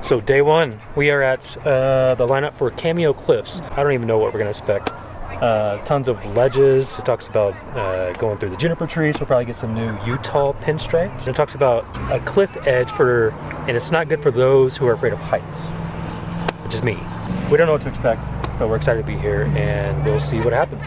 So day one, we are at the lineup for Cameo Cliffs. I don't even know what we're gonna expect. Tons of ledges. It talks about going through the juniper trees. We'll probably get some new Utah pinstripes. It talks about a cliff edge and it's not good for those who are afraid of heights, which is me. We don't know what to expect, but we're excited to be here and we'll see what happens.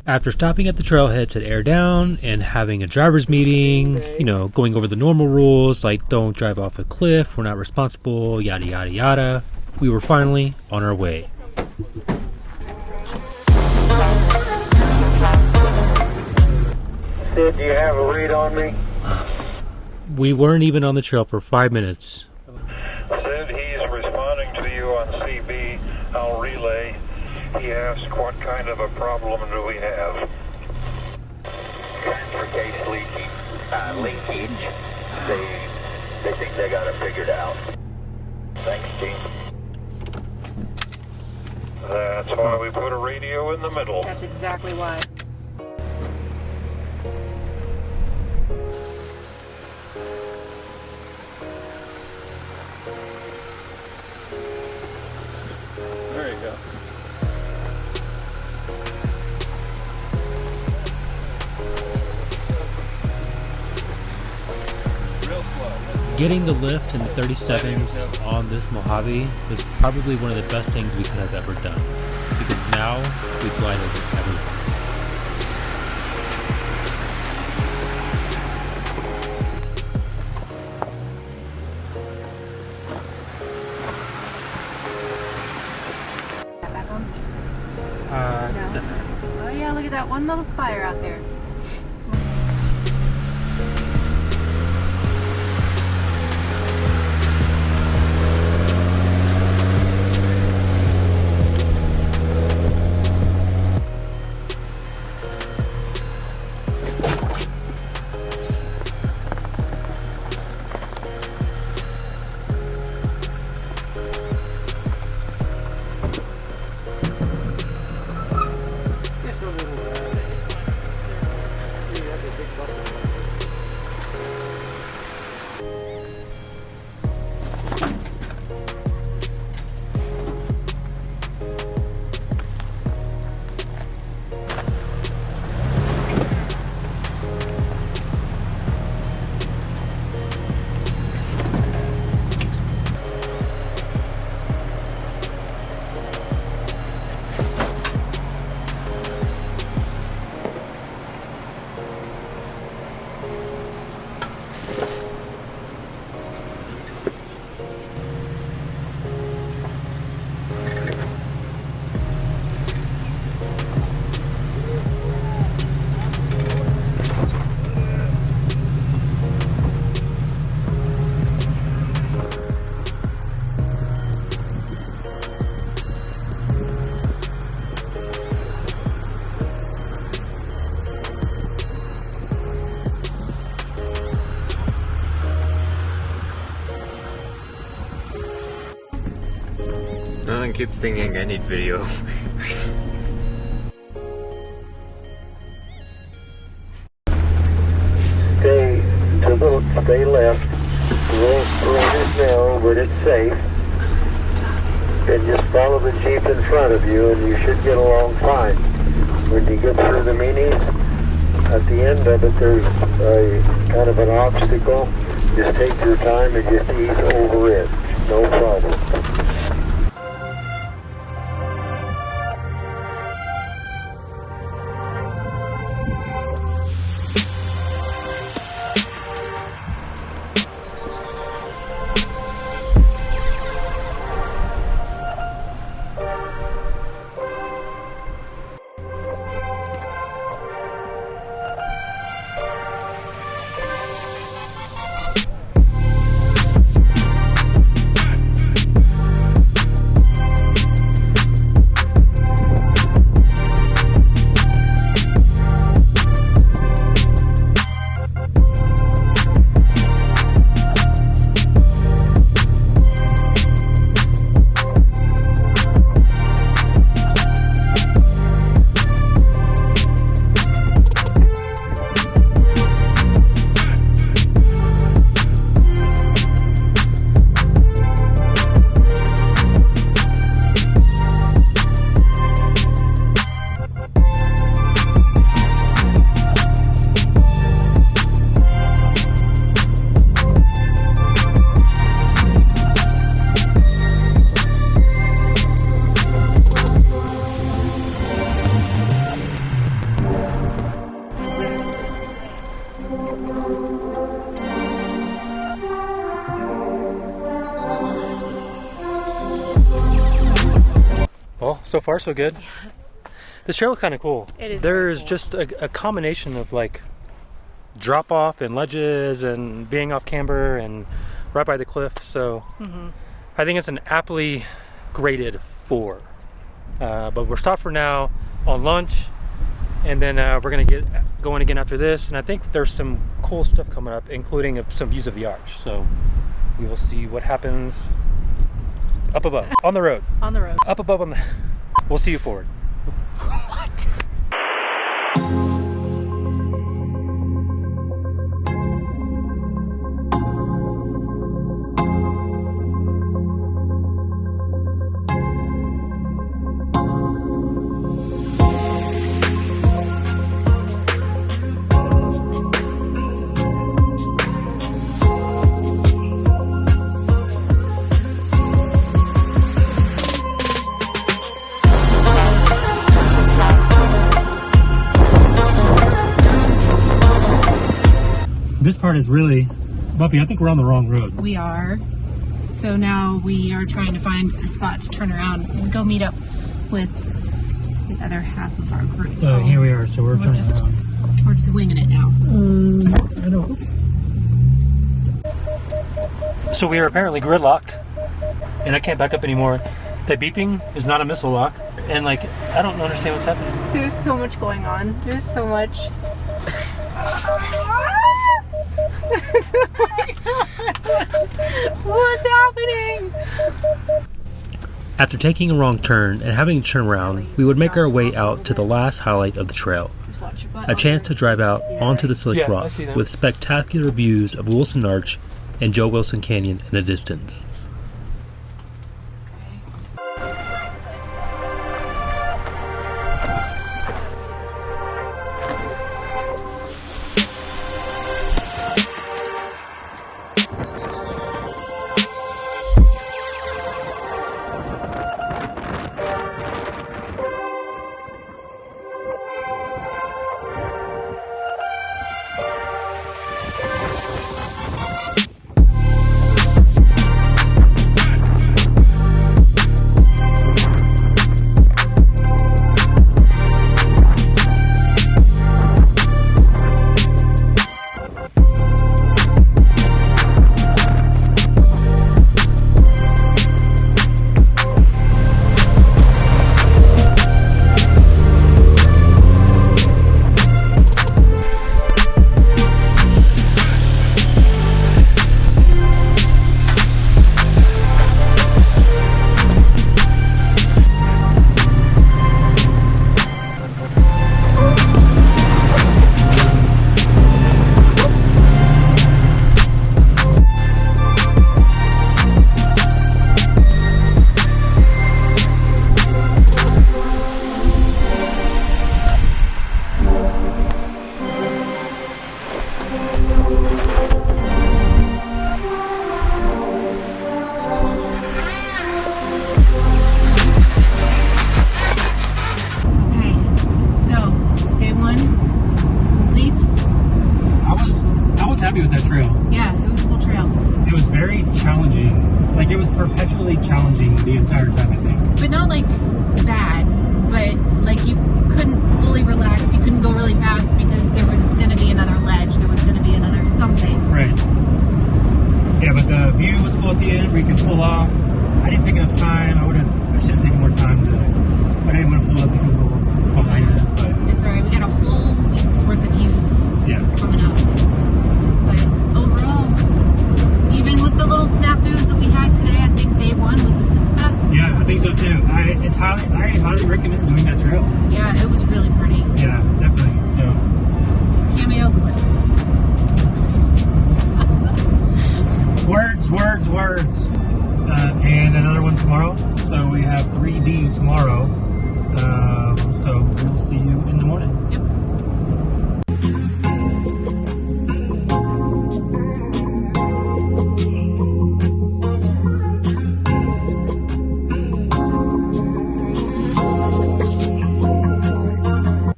After stopping at the trailhead to air down and having a driver's meeting, you know, going over the normal rules like don't drive off a cliff, we're not responsible, yada yada yada, we were finally on our way. Sid, do you have a read on me? We weren't even on the trail for 5 minutes. Sid, he's responding to you on CB. I'll relay. He asked what kind of a problem do we have? Transfer case leakage. They think they got it figured out. Thanks, Gene. That's why we put a radio in the middle. That's exactly why. There you go. Getting the lift in 37s on this Mojave was probably one of the best things we could have ever done, because now we glide over everything. Back on? No. Oh yeah, look at that one little spire out there. No one keeps singing, I need video. Stay left. The road is narrow, but it's safe. And just follow the Jeep in front of you and you should get along fine. When you get through the Minis, at the end of it there's a kind of an obstacle. Just take your time and just ease over it. No problem. Well, so far so good. This trail is kind of cool. It is. There's very cool. just a combination of like drop off and ledges and being off camber and right by the cliff. So I think it's an aptly graded 4. But we're stopped for now on lunch, and then we're gonna get going again after this. And I think there's some cool stuff coming up, including some views of the arch. So we will see what happens up above on the road. On the road. Up above on the. We'll see you forward. What? This part is really, Bumpy, I think we're on the wrong road. We are. So now we are trying to find a spot to turn around and go meet up with the other half of our group. Oh, here we are. So we're turning around. We're just winging it now. I know. Oops. So we are apparently gridlocked, and I can't back up anymore. The beeping is not a missile lock, and like, I don't understand what's happening. There's so much going on. There's so much. What's happening? After taking a wrong turn and having to turn around, we would make our way out to the last highlight of the trail. A chance to drive out onto the slick rock with spectacular views of Wilson Arch and Joe Wilson Canyon in the distance. happy with that trail. Yeah, it was a cool trail. It was very challenging. Like, it was perpetually challenging the entire time, I think. But not, like, bad. But, like, you couldn't fully relax. You couldn't go really fast because there was going to be another ledge. There was going to be another something. Right. Yeah, but the view was cool at the end where you can pull off. I didn't take enough time. I should have taken more time to, but I didn't want to pull up because